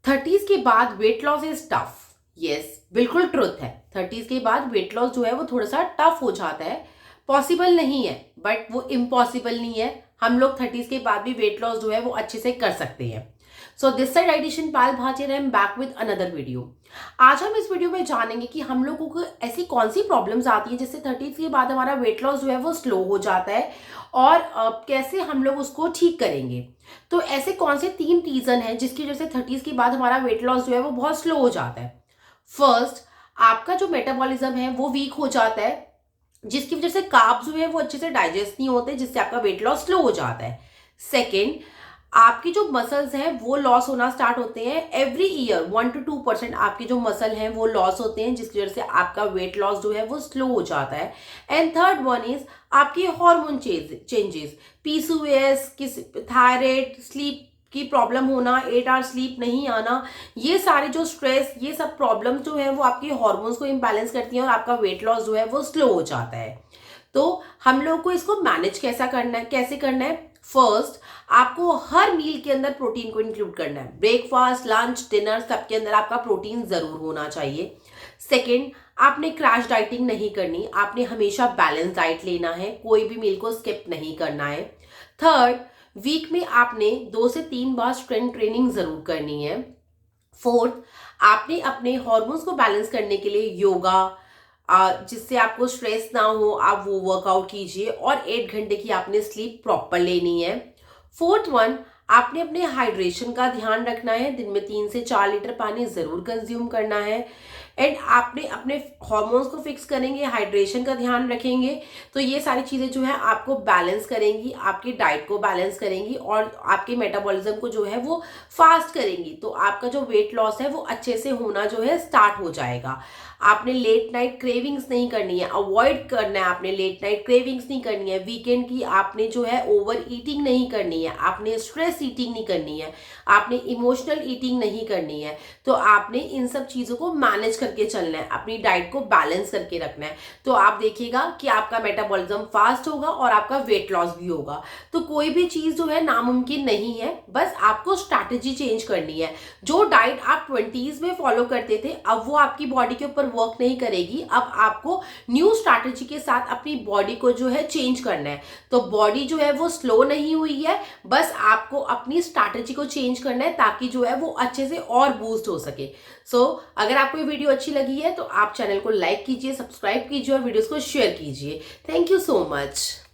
30s के बाद weight loss is tough. Yes, बिल्कुल ट्रुथ है। 30s के बाद वेट लॉस जो है वो थोड़ा सा टफ हो जाता है। पॉसिबल नहीं है, बट वो इम्पॉसिबल नहीं है। हम लोग 30s के बाद भी वेट लॉस जो है वो अच्छे से कर सकते हैं। So this side dietitian Payal Bhatia, I am back with another video. आज हम इस वीडियो में जानेंगे कि हम लोगों को ऐसी कौन सी प्रॉब्लम्स आती हैं जिससे 30s के बाद हमारा वेट लॉस जो है वो स्लो हो जाता है, और कैसे हम लोग उसको ठीक करेंगे। तो ऐसे कौन से 3 रीजन हैं जिसकी वजह से 30s के बाद हमारा वेट लॉस जो है वो बहुत स्लो हो जाता है। फर्स्ट, आपका जो मेटाबॉलिज्म है वो वीक हो जाता है, जिसकी वजह से कार्ब्स जो है वो अच्छे से डाइजेस्ट नहीं होते, जिससे आपका वेट लॉस स्लो हो जाता है। सेकेंड, आपकी जो मसल्स हैं वो लॉस होना स्टार्ट होते हैं। एवरी ईयर 1 to 2% आपके जो मसल हैं वो लॉस होते हैं, जिसकी वजह से आपका वेट लॉस जो है वो स्लो हो जाता है। एंड थर्ड वन इज आपके हार्मोन चेंजेस, पीसीओएस, किस थायराइड, स्लीप की प्रॉब्लम होना, 8 आवर स्लीप नहीं आना, ये सारे जो स्ट्रेस, ये सब प्रॉब्लम जो है वो आपके हार्मोन्स को इम्बैलेंस करती हैं और आपका वेट लॉस जो है वो स्लो हो जाता है। तो हम लोग को इसको मैनेज कैसे करना है। फर्स्ट, आपको हर मील के अंदर प्रोटीन को इंक्लूड करना है। ब्रेकफास्ट, लंच, डिनर, सबके अंदर आपका प्रोटीन जरूर होना चाहिए। सेकेंड, आपने क्रैश डाइटिंग नहीं करनी, आपने हमेशा बैलेंस डाइट लेना है, कोई भी मील को स्किप नहीं करना है। थर्ड, वीक में आपने 2 से 3 बार स्ट्रेंथ ट्रेनिंग जरूर करनी है। फोर्थ, आपने अपने हॉर्मोन्स को बैलेंस करने के लिए योगा, जिससे आपको स्ट्रेस ना हो, आप वो वर्कआउट कीजिए, और 8 घंटे की आपने स्लीप प्रॉपर लेनी है। फोर्थ वन, आपने अपने हाइड्रेशन का ध्यान रखना है, दिन में 3 से 4 लीटर पानी जरूर कंज्यूम करना है। एंड आपने अपने हॉर्मोन्स को फिक्स करेंगे, हाइड्रेशन का ध्यान रखेंगे, तो ये सारी चीजें जो है आपको बैलेंस करेंगी, आपकी डाइट को बैलेंस करेंगी और आपके मेटाबॉलिज्म को जो है वो फास्ट करेंगी। तो आपका जो वेट लॉस है वो अच्छे से होना जो है स्टार्ट हो जाएगा। आपने लेट नाइट क्रेविंग्स नहीं करनी है, अवॉइड करना है, आपने लेट नाइट क्रेविंग्स नहीं करनी है। वीकेंड की आपने जो है ओवर ईटिंग नहीं करनी है, आपने स्ट्रेस ईटिंग नहीं करनी है, आपने इमोशनल ईटिंग नहीं करनी है। तो आपने इन सब चीजों को मैनेज करके चलना है, अपनी डाइट को बैलेंस करके रखना है। तो आप देखिएगा कि आपका मेटाबॉलिज्म फास्ट होगा और आपका वेट लॉस भी होगा। तो कोई भी चीज जो है नामुमकिन नहीं है, बस आपको स्ट्रैटेजी चेंज करनी है। जो डाइट आप 20s में फॉलो करते थे, अब वो आपकी बॉडी के ऊपर वर्क नहीं करेगी। अब आपको न्यू स्ट्रैटेजी के साथ अपनी बॉडी को जो है चेंज करना है। तो बॉडी जो है वो स्लो नहीं हुई है, बस आपको अपनी स्ट्रैटेजी को चेंज करना है, ताकि जो है वो अच्छे से और बूस्ट हो सके। सो अगर आपको ये वीडियो अच्छी लगी है तो आप चैनल को लाइक कीजिए, सब्सक्राइब कीजिए और वीडियोस को शेयर कीजिए। Thank you so much.